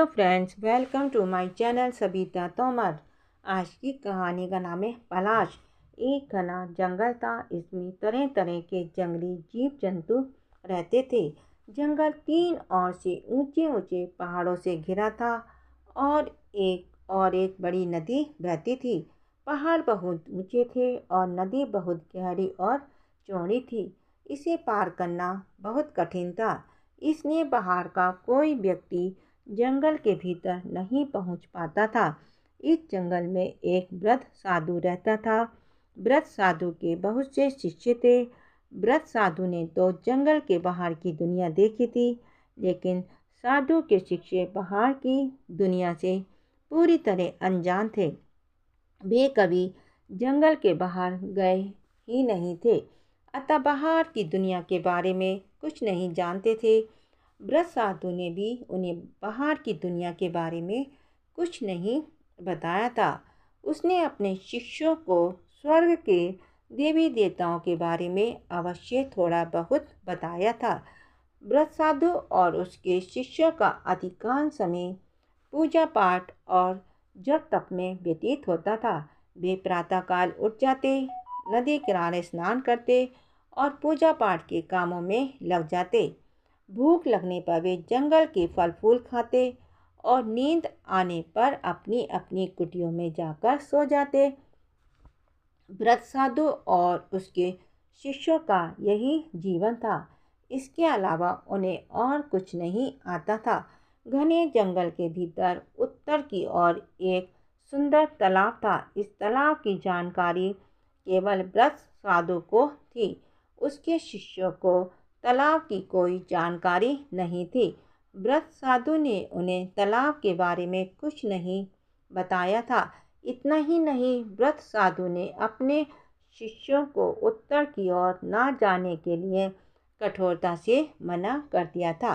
Hello friends, welcome to my channel Sabita Tomar. आज की कहानी का नाम है पलाश। एक घना जंगल था। इसमें तरह तरह के जंगली जीव जंतु रहते थे। जंगल तीन ओर से ऊंचे ऊंचे पहाड़ों से घिरा था और एक बड़ी नदी बहती थी। पहाड़ बहुत ऊंचे थे और नदी बहुत गहरी और चौड़ी थी। इसे पार करना बहुत कठिन था। इसलिए बाहर का कोई व्यक्ति जंगल के भीतर नहीं पहुंच पाता था। इस जंगल में एक वृद्ध साधु रहता था। वृद्ध साधु के बहुत से शिष्य थे। वृद्ध साधु ने तो जंगल के बाहर की दुनिया देखी थी, लेकिन साधु के शिष्य बाहर की दुनिया से पूरी तरह अनजान थे। वे कभी जंगल के बाहर गए ही नहीं थे, अतः बाहर की दुनिया के बारे में कुछ नहीं जानते थे। वृद्ध साधु ने भी उन्हें बाहर की दुनिया के बारे में कुछ नहीं बताया था। उसने अपने शिष्यों को स्वर्ग के देवी देवताओं के बारे में अवश्य थोड़ा बहुत बताया था। वृद्ध साधु और उसके शिष्यों का अधिकांश समय पूजा पाठ और जप तप में व्यतीत होता था। वे प्रातःकाल उठ जाते, नदी किनारे स्नान करते और पूजा पाठ के कामों में लग जाते। भूख लगने पर वे जंगल के फल फूल खाते और नींद आने पर अपनी अपनी कुटियों में जाकर सो जाते। वृद्ध साधु और उसके शिष्यों का यही जीवन था। इसके अलावा उन्हें और कुछ नहीं आता था। घने जंगल के भीतर उत्तर की ओर एक सुंदर तालाब था। इस तालाब की जानकारी केवल वृद्ध साधु को थी। उसके शिष्यों को तालाब की कोई जानकारी नहीं थी। वृद्ध साधु ने उन्हें तालाब के बारे में कुछ नहीं बताया था। इतना ही नहीं, वृद्ध साधु ने अपने शिष्यों को उत्तर की ओर ना जाने के लिए कठोरता से मना कर दिया था।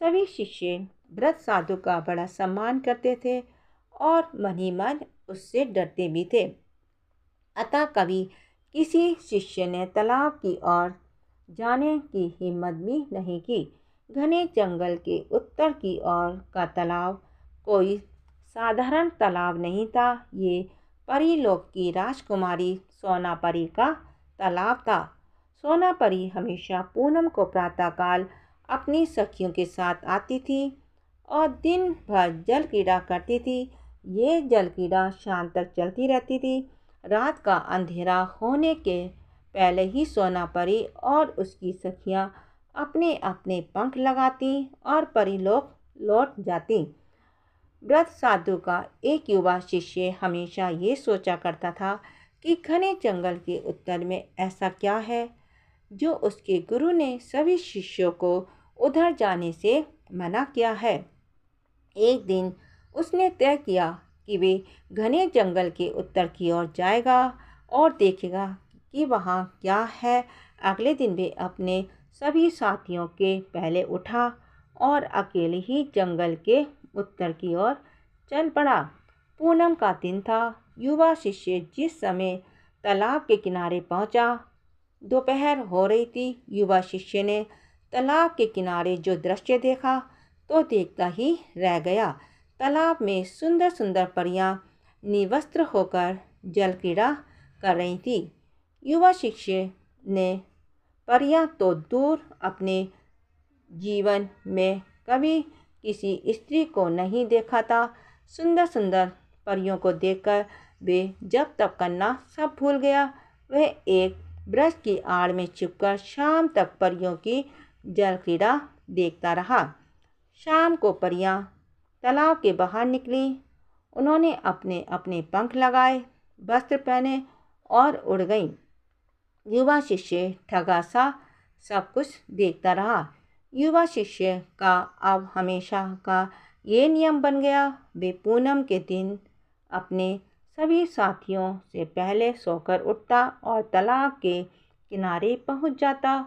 सभी शिष्य वृद्ध साधु का बड़ा सम्मान करते थे और मन ही मन उससे डरते भी थे। अतः कभी किसी शिष्य ने तालाब की ओर जाने की हिम्मत भी नहीं की। घने जंगल के उत्तर की ओर का तालाब कोई साधारण तालाब नहीं था। ये परीलोक की राजकुमारी सोनापरी का तालाब था। सोनापरी हमेशा पूनम को प्रातःकाल अपनी सखियों के साथ आती थी और दिन भर जल क्रीड़ा करती थी। ये जल क्रीड़ा शाम तक चलती रहती थी। रात का अंधेरा होने के पहले ही सोनापरी और उसकी सखियां अपने अपने पंख लगाती और परीलोक लौट जाती। वृद्ध साधु का एक युवा शिष्य हमेशा ये सोचा करता था कि घने जंगल के उत्तर में ऐसा क्या है जो उसके गुरु ने सभी शिष्यों को उधर जाने से मना किया है। एक दिन उसने तय किया कि वे घने जंगल के उत्तर की ओर जाएगा और देखेगा कि वहाँ क्या है। अगले दिन वे अपने सभी साथियों के पहले उठा और अकेले ही जंगल के उत्तर की ओर चल पड़ा। पूनम का दिन था। युवा शिष्य जिस समय तालाब के किनारे पहुंचा, दोपहर हो रही थी। युवा शिष्य ने तालाब के किनारे जो दृश्य देखा तो देखता ही रह गया। तालाब में सुंदर सुंदर परियां निवस्त्र होकर जल क्रीड़ा कर रही थी। युवा शिष्य ने परियां तो दूर, अपने जीवन में कभी किसी स्त्री को नहीं देखा था। सुंदर सुंदर परियों को देखकर वे जब तप करना सब भूल गया। वह एक वृक्ष की आड़ में छिपकर शाम तक परियों की जल क्रीड़ा देखता रहा। शाम को परियां तालाब के बाहर निकली। उन्होंने अपने अपने पंख लगाए, वस्त्र पहने और उड़ गईं। युवा शिष्य ठगा सा सब कुछ देखता रहा। युवा शिष्य का अब हमेशा का ये नियम बन गया। वे पूनम के दिन अपने सभी साथियों से पहले सोकर उठता और तालाब के किनारे पहुंच जाता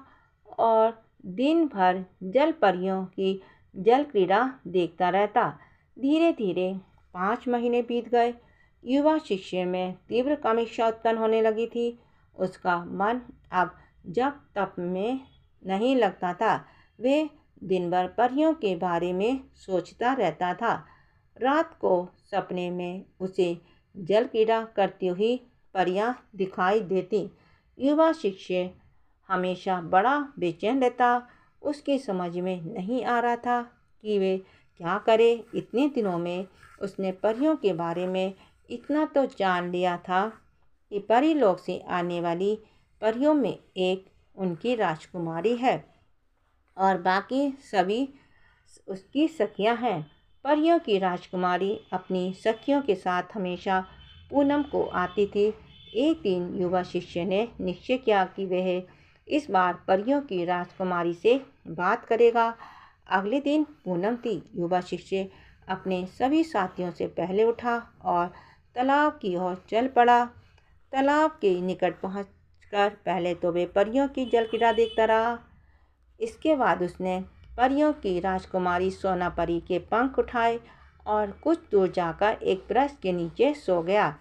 और दिन भर जल परियों की जल क्रीड़ा देखता रहता। धीरे धीरे 5 महीने बीत गए। युवा शिष्य में तीव्र कामेक्षा उत्पन्न होने लगी थी। उसका मन अब जप तप में नहीं लगता था। वे दिन भर परियों के बारे में सोचता रहता था। रात को सपने में उसे जल क्रीड़ा करती हुई परियां दिखाई देती। युवा शिष्य हमेशा बड़ा बेचैन रहता। उसकी समझ में नहीं आ रहा था कि वे क्या करे। इतने दिनों में उसने परियों के बारे में इतना तो जान लिया था कि परीलोक से आने वाली परियों में एक उनकी राजकुमारी है और बाकी सभी उसकी सखियां हैं। परियों की राजकुमारी अपनी सखियों के साथ हमेशा पूनम को आती थी। एक दिन युवा शिष्य ने निश्चय किया कि वह इस बार परियों की राजकुमारी से बात करेगा। अगले दिन पूनम थी। युवा शिष्य अपने सभी साथियों से पहले उठा और तालाब की ओर चल पड़ा। तालाब के निकट पहुंचकर पहले तो वे परियों की जल क्रीड़ा देखता रहा। इसके बाद उसने परियों की राजकुमारी सोना परी के पंख उठाए और कुछ दूर जाकर एक वृक्ष के नीचे सो गया।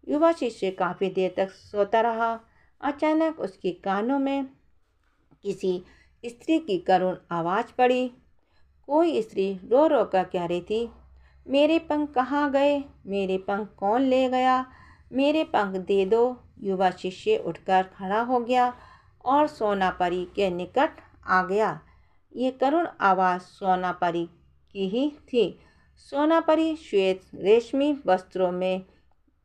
युवा शिष्य काफ़ी देर तक सोता रहा। अचानक उसके कानों में किसी स्त्री की करुण आवाज़ पड़ी। कोई स्त्री रो रो कर कह रही थी, मेरे पंख कहाँ गए? मेरे पंख कौन ले गया? मेरे पंख दे दो। युवा शिष्य उठकर खड़ा हो गया और सोना परी के निकट आ गया। ये करुण आवाज़ सोना परी की ही थी। सोना परी श्वेत रेशमी वस्त्रों में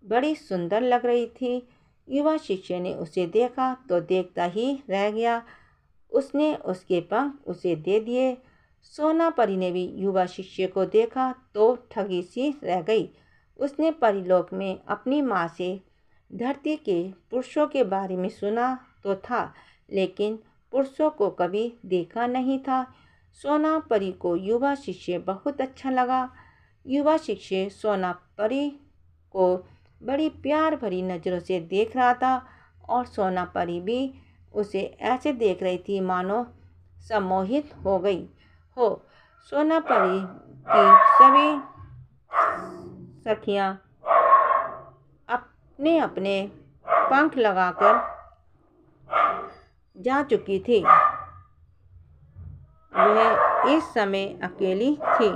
बड़ी सुंदर लग रही थी। युवा शिष्य ने उसे देखा तो देखता ही रह गया। उसने उसके पंख उसे दे दिए। सोना परी ने भी युवा शिष्य को देखा तो ठगी सी रह गई। उसने परीलोक में अपनी माँ से धरती के पुरुषों के बारे में सुना तो था, लेकिन पुरुषों को कभी देखा नहीं था। सोना परी को युवा शिष्य बहुत अच्छा लगा। युवा शिष्य सोना परी को बड़ी प्यार भरी नज़रों से देख रहा था और सोना परी भी उसे ऐसे देख रही थी मानो सम्मोहित हो गई हो। सोना परी की सभी सखियां अपने अपने पंख लगाकर जा चुकी थी। वह इस समय अकेली थी।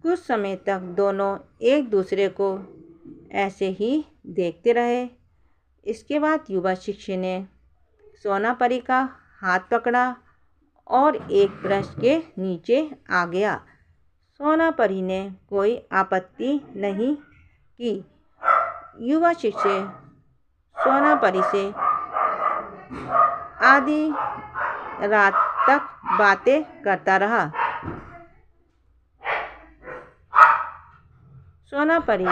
कुछ समय तक दोनों एक दूसरे को ऐसे ही देखते रहे। इसके बाद युवा शिष्य ने सोना परी का हाथ पकड़ा और एक वृक्ष के नीचे आ गया। सोना परी ने कोई आपत्ति नहीं की। युवा शिष्य सोना परी से आधी रात तक बातें करता रहा। सोना परी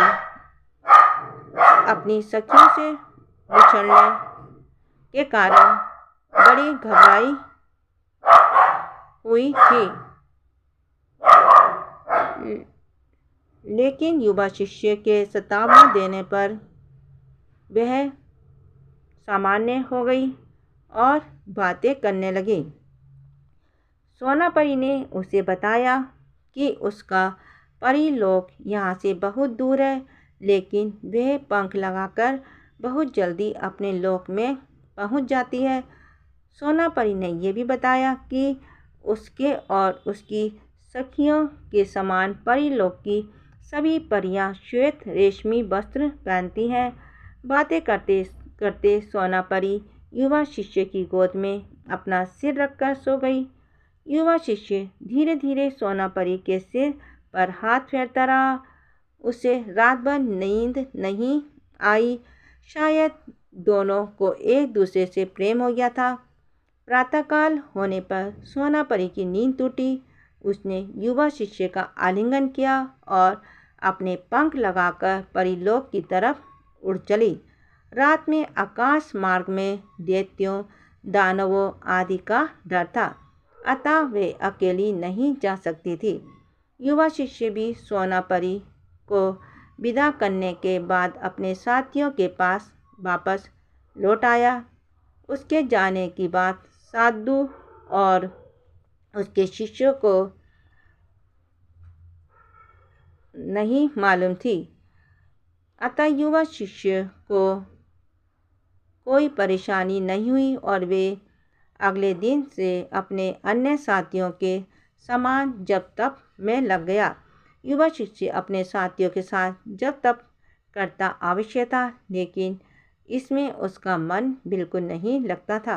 अपनी सखियों से बिछड़ने के कारण बड़ी घबराई हुई थी, लेकिन युवा शिष्य के सतावने देने पर वह सामान्य हो गई और बातें करने लगी। सोना परी ने उसे बताया कि उसका परीलोक यहाँ से बहुत दूर है, लेकिन वह पंख लगाकर बहुत जल्दी अपने लोक में पहुँच जाती है। सोना परी ने यह भी बताया कि उसके और उसकी सखियों के समान परीलोक की सभी परियां श्वेत रेशमी वस्त्र पहनती हैं। बातें करते करते सोना परी युवा शिष्य की गोद में अपना सिर रखकर सो गई। युवा शिष्य धीरे धीरे सोना परी के सिर पर हाथ फेरता रहा। उसे रात भर नींद नहीं आई। शायद दोनों को एक दूसरे से प्रेम हो गया था। प्रातःकाल होने पर सोना परी की नींद टूटी। उसने युवा शिष्य का आलिंगन किया और अपने पंख लगाकर परीलोक की तरफ उड़ चली। रात में आकाश मार्ग में दैत्यों, दानवों आदि का डर था, अतः वे अकेली नहीं जा सकती थी। युवा शिष्य भी सोना परी को विदा करने के बाद अपने साथियों के पास वापस लौट आया। उसके जाने की बात साधु और उसके शिष्यों को नहीं मालूम थी, अतः युवा शिष्य को कोई परेशानी नहीं हुई और वे अगले दिन से अपने अन्य साथियों के समान जप तप में लग गया। युवा शिष्य अपने साथियों के साथ जप तप करता अवश्य था, लेकिन इसमें उसका मन बिल्कुल नहीं लगता था।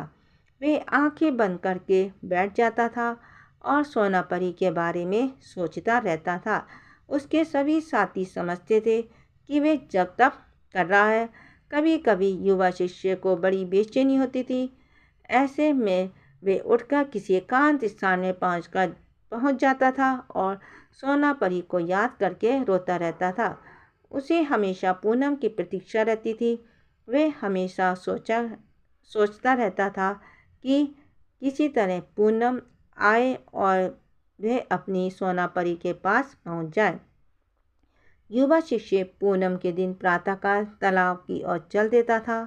वे आंखें बंद करके बैठ जाता था और सोनापरी के बारे में सोचता रहता था। उसके सभी साथी समझते थे कि वे जप तप कर रहा है। कभी कभी युवा शिष्य को बड़ी बेचैनी होती थी। ऐसे में वे उठकर किसी एकांत स्थान में पहुंच जाता था और सोनापरी को याद करके रोता रहता था। उसे हमेशा पूनम की प्रतीक्षा रहती थी। वे हमेशा सोचता रहता था कि किसी तरह पूनम आए और वह अपनी सोनापरी के पास पहुंच जाए। युवा शिष्य पूनम के दिन प्रातःकाल तालाब की ओर चल देता था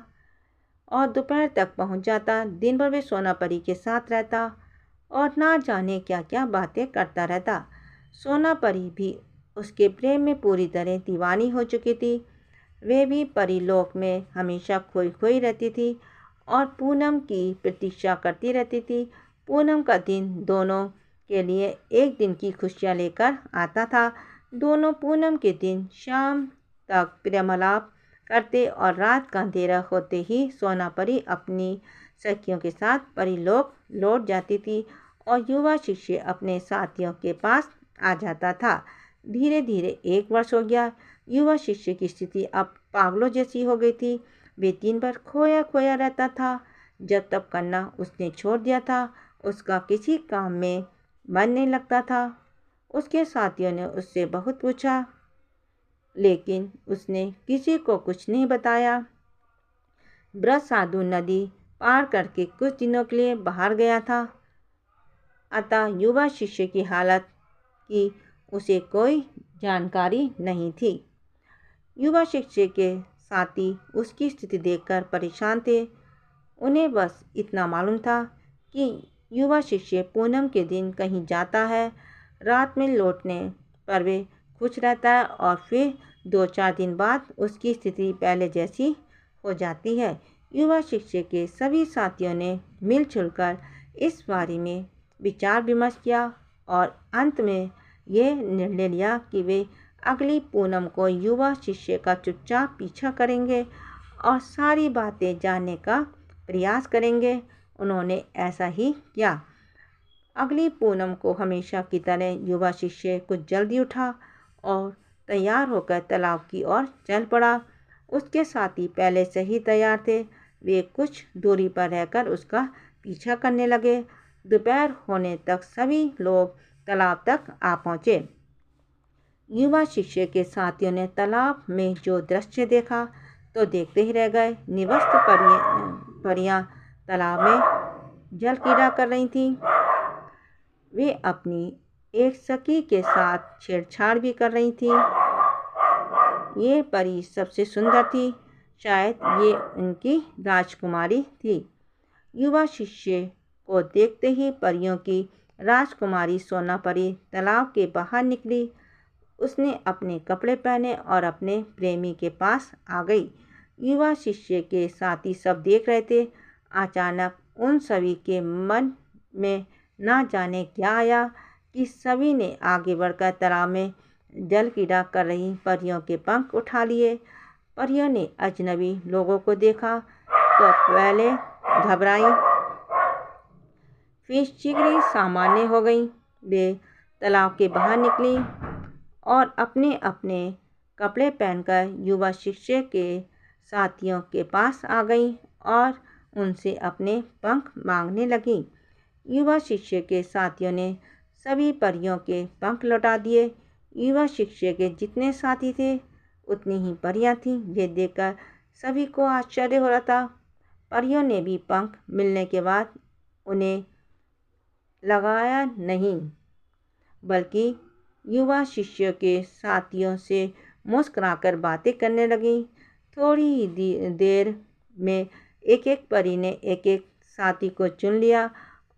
और दोपहर तक पहुंच जाता। दिन भर वे सोनापरी के साथ रहता और ना जाने क्या क्या बातें करता रहता। सोनापरी भी उसके प्रेम में पूरी तरह दीवानी हो चुकी थी। वे भी परीलोक में हमेशा खोई खोई रहती थी और पूनम की प्रतीक्षा करती रहती थी। पूनम का दिन दोनों के लिए एक दिन की खुशियाँ लेकर आता था। दोनों पूनम के दिन शाम तक प्रेमालाप करते और रात का अंधेरा होते ही सोनापरी अपनी सखियों के साथ परीलोक लौट जाती थी और युवा शिष्य अपने साथियों के पास आ जाता था। धीरे धीरे 1 वर्ष हो गया। युवा शिष्य की स्थिति अब पागलों जैसी हो गई थी। वे दिन भर खोया खोया रहता था। जब तप करना उसने छोड़ दिया था। उसका किसी काम में मन नहीं लगता था। उसके साथियों ने उससे बहुत पूछा, लेकिन उसने किसी को कुछ नहीं बताया। ब्रज साधु नदी पार करके कुछ दिनों के लिए बाहर गया था, अतः युवा शिष्य की हालत की उसे कोई जानकारी नहीं थी। युवा शिष्य के साथी उसकी स्थिति देखकर परेशान थे। उन्हें बस इतना मालूम था कि युवा शिष्य पूनम के दिन कहीं जाता है। रात में लौटने पर वे खुश रहता है और फिर 2-4 दिन बाद उसकी स्थिति पहले जैसी हो जाती है। युवा शिष्य के सभी साथियों ने मिलजुल कर इस बारे में विचार विमर्श किया और अंत में यह निर्णय लिया कि वे अगली पूनम को युवा शिष्य का चुपचाप पीछा करेंगे और सारी बातें जानने का प्रयास करेंगे। उन्होंने ऐसा ही किया। अगली पूनम को हमेशा की तरह युवा शिष्य कुछ जल्दी उठा और तैयार होकर तालाब की ओर चल पड़ा। उसके साथी पहले से ही तैयार थे। वे कुछ दूरी पर रहकर उसका पीछा करने लगे। दोपहर होने तक सभी लोग तालाब तक आ पहुँचे। युवा शिष्य के साथियों ने तालाब में जो दृश्य देखा तो देखते ही रह गए। निवस्त परियां तालाब में जल क्रीड़ा कर रही थीं। वे अपनी एक सखी के साथ छेड़छाड़ भी कर रही थीं। ये परी सबसे सुंदर थी। शायद ये उनकी राजकुमारी थी। युवा शिष्य को देखते ही परियों की राजकुमारी सोनापरी तालाब के बाहर निकली। उसने अपने कपड़े पहने और अपने प्रेमी के पास आ गई। युवा शिष्य के साथी सब देख रहे थे। अचानक उन सभी के मन में ना जाने क्या आया कि सभी ने आगे बढ़कर तालाब में जल क्रीड़ा कर रही परियों के पंख उठा लिए। परियों ने अजनबी लोगों को देखा तो पहले घबराई, फिर शीघ्र सामान्य हो गई। वे तालाब के बाहर निकली और अपने अपने कपड़े पहनकर युवा शिष्य के साथियों के पास आ गई और उनसे अपने पंख मांगने लगी। युवा शिष्य के साथियों ने सभी परियों के पंख लौटा दिए। युवा शिष्य के जितने साथी थे उतनी ही परियां थीं। ये देखकर सभी को आश्चर्य हो रहा था। परियों ने भी पंख मिलने के बाद उन्हें लगाया नहीं, बल्कि युवा शिष्य के साथियों से मुस्कुराकर बातें करने लगी। थोड़ी ही देर में एक एक परी ने एक एक साथी को चुन लिया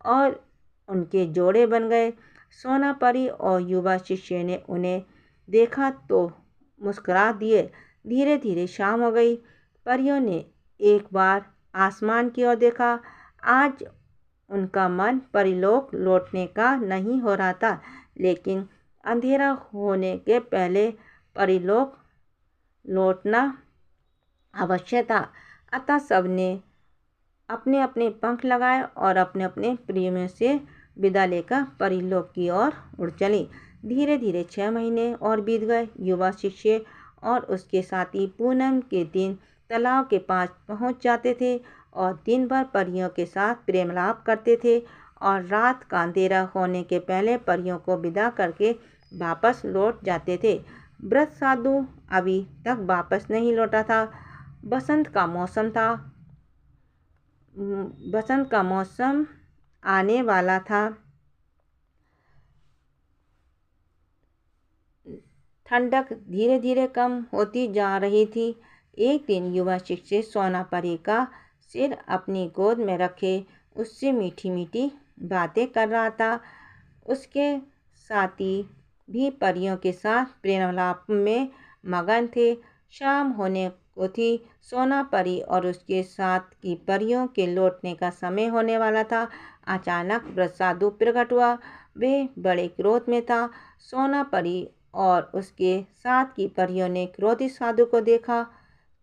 और उनके जोड़े बन गए। सोना परी और युवा शिष्य ने उन्हें देखा तो मुस्कुरा दिए। धीरे धीरे शाम हो गई। परियों ने एक बार आसमान की ओर देखा। आज उनका मन परीलोक लौटने का नहीं हो रहा था, लेकिन अंधेरा होने के पहले परीलोक लौटना अवश्य था। अतः सबने अपने अपने पंख लगाए और अपने अपने प्रियों से विदा लेकर परीलोक की ओर उड़ चली। धीरे धीरे 6 महीने और बीत गए। युवा शिष्य और उसके साथी पूनम के दिन तालाब के पास पहुंच जाते थे और दिन भर परियों के साथ प्रेमलाप करते थे और रात का अंधेरा होने के पहले परियों को विदा करके वापस लौट जाते थे। व्रत साधु अभी तक वापस नहीं लौटा था। बसंत का मौसम था। बसंत का मौसम आने वाला था। ठंडक धीरे धीरे कम होती जा रही थी। एक दिन युवा शिष्य सोना परी का सिर अपनी गोद में रखे उससे मीठी मीठी बातें कर रहा था। उसके साथी भी परियों के साथ प्रेमालाप में मगन थे। शाम होने को थी। सोना परी और उसके साथ की परियों के लौटने का समय होने वाला था। अचानक व्रत साधु प्रकट हुआ। वे बड़े क्रोध में था। सोना परी और उसके साथ की परियों ने क्रोधित साधु को देखा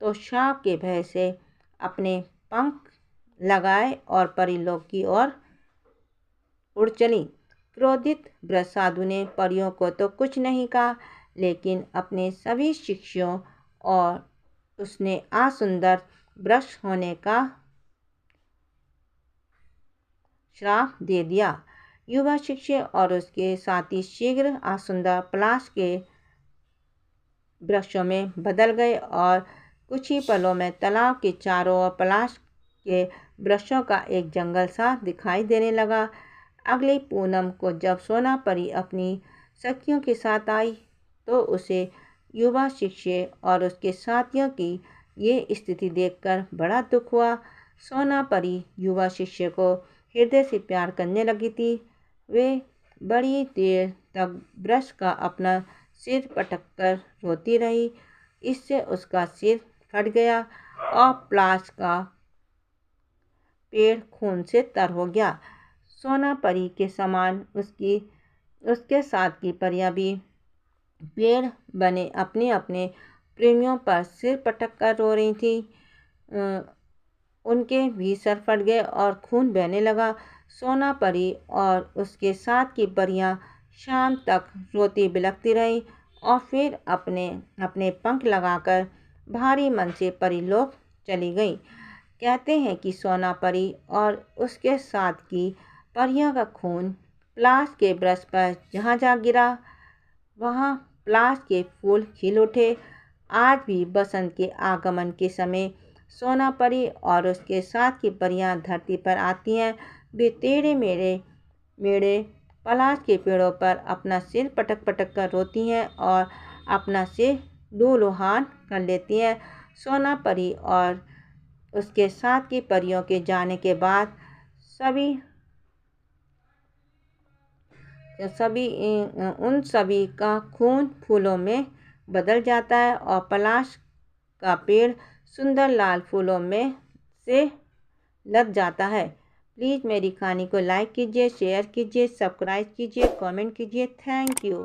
तो शाप के भय से अपने पंख लगाए और परीलोक की ओर उड़ चली। क्रोधित व्रत साधु ने परियों को तो कुछ नहीं कहा, लेकिन अपने सभी शिष्यों और उसने असुंदर वृक्ष होने का श्राप दे दिया। युवा शिष्य और उसके साथी शीघ्र असुंदर पलाश के वृक्षों में बदल गए और कुछ ही पलों में तालाब के चारों ओर पलाश के वृक्षों का एक जंगल सा दिखाई देने लगा। अगली पूनम को जब सोना परी अपनी सखियों के साथ आई तो उसे युवा शिष्य और उसके साथियों की ये स्थिति देखकर बड़ा दुख हुआ। सोना परी युवा शिष्य को हृदय से प्यार करने लगी थी। वे बड़ी देर तक वृक्ष का अपना सिर पटककर रोती रही। इससे उसका सिर फट गया और पलाश का पेड़ खून से तर हो गया। सोना परी के समान उसके साथ की परियां भी पेड़ बने अपने अपने प्रेमियों पर सिर पटक कर रो रही थी। उनके भी सर फट गए और खून बहने लगा। सोना परी और उसके साथ की परियां शाम तक रोती बिलखती रही और फिर अपने अपने पंख लगाकर भारी मन से परीलोक चली गई। कहते हैं कि सोना परी और उसके साथ की परियों का खून पलाश के वृक्ष पर जहाँ जहाँ गिरा वहाँ पलाश के फूल खिल उठे। आज भी बसंत के आगमन के समय सोना परी और उसके साथ की परियां धरती पर आती हैं। वे टेढ़े मेढ़े पलाश के पेड़ों पर अपना सिर पटक पटक कर रोती हैं और अपना सिर लूलुहान कर लेती हैं। सोना परी और उसके साथ की परियों के जाने के बाद उन सभी का खून फूलों में बदल जाता है और पलाश का पेड़ सुंदर लाल फूलों में से लग जाता है। प्लीज़ मेरी कहानी को लाइक कीजिए, शेयर कीजिए, सब्सक्राइब कीजिए, कमेंट कीजिए। Thank you.